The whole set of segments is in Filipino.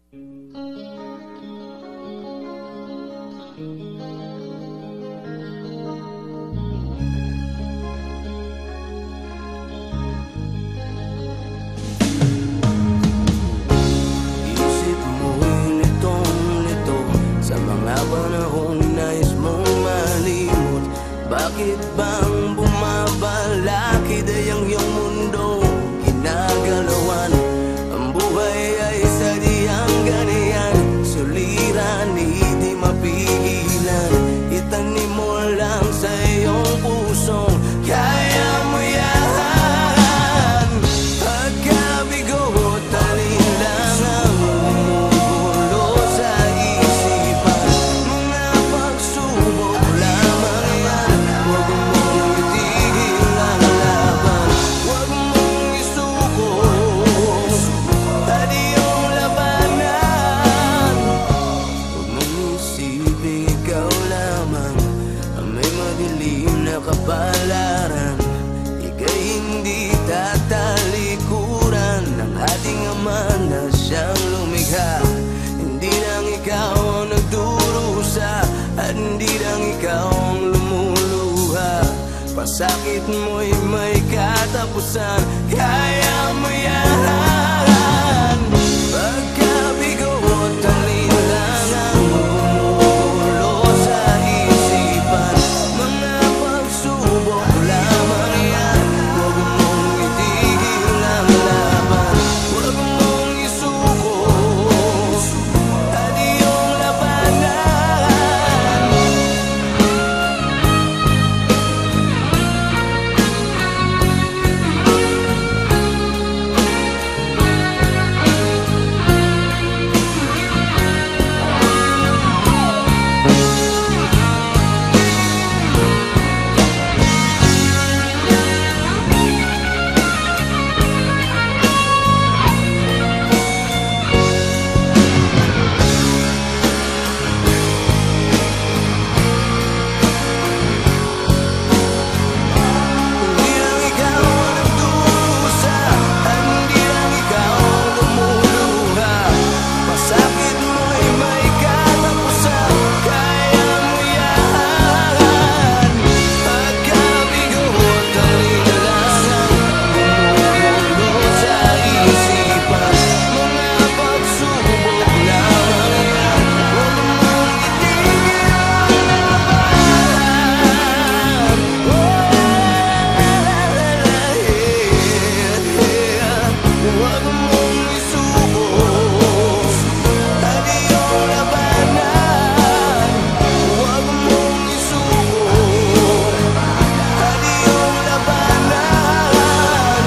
Isip mo'y litong-lito sa mga panahong nais mong malimot. Bakit bang bumabalakid ay ang iyong mundo ginagalawan? Ang buhay ay sadyang ganyan, suliran, hindi mapigilan. Itanim mo lang sa iyong pusong kaya mo yan. Pagkabigo at alinlangan bumubulo sa isipan, mga pagsubok lamang yan. Huwag mong itigil ang laban, huwag mong isuko at iyong labanan. Huwag mong isipin ikaw lamang ang may madilim na kapalaran. Ika'y hindi tatalikuran ng ating Ama na siyang lumikha. Hindi lang ikaw ang nagdurusa at hindi lang ikaw ang lumuluha. Pasakit mo'y may katapusan, kaya mo yan. Pagkabigo at alinlangan bumubulo sa isipan, mga pagsubok lamang yan. Huwag mong itigil ang laban, huwag mong isuko at iyong labanan. Hindi lang ikaw ang nagdurusa at hindi lang ikaw ang lumuluha. Pasakit mo'y may katapusan, kaya mo yan. Pagkabigo at alinlangan bumubulo sa isipan, mga pagsubok lamang yan. Huwag mong itigil ang laban, huwag mong isuko at iyong labanan. Huwag mong isuko at iyong labanan.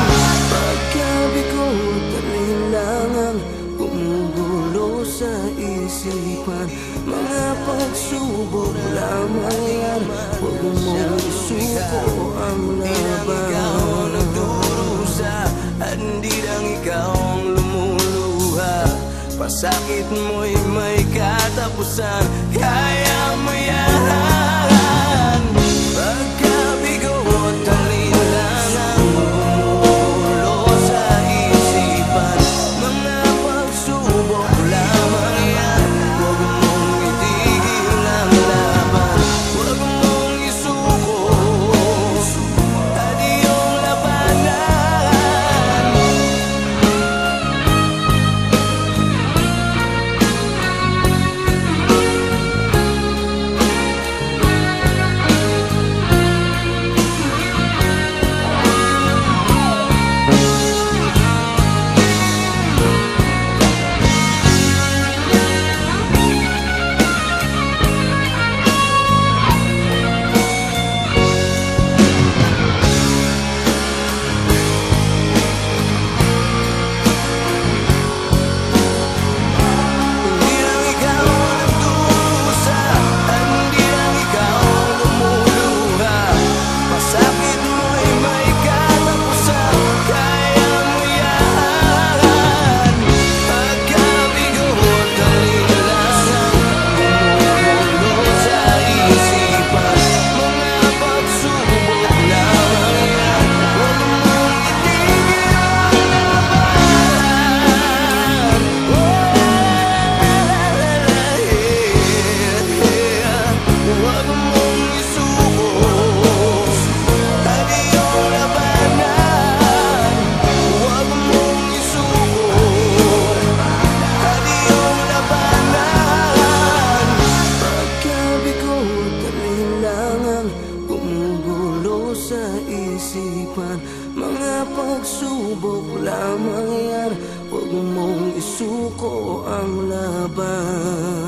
Pagkabigo at alinlangan gumugulo sa isipan, mga pagsubok lamang yan. Huwag mong isuko ang laban. Nagdurusa at hindi lang ikaw ang lumuluha. Pasakit mo'y may katapusan, kaya mo yan. Pagkabigo at alinlangan bumubulo sa isipan, mga pagsubok lamang yan. Huwag mong itigil ang laban, huwag mong isuko at iyong labanan. lamang yan, huwag mong isuko ang laban.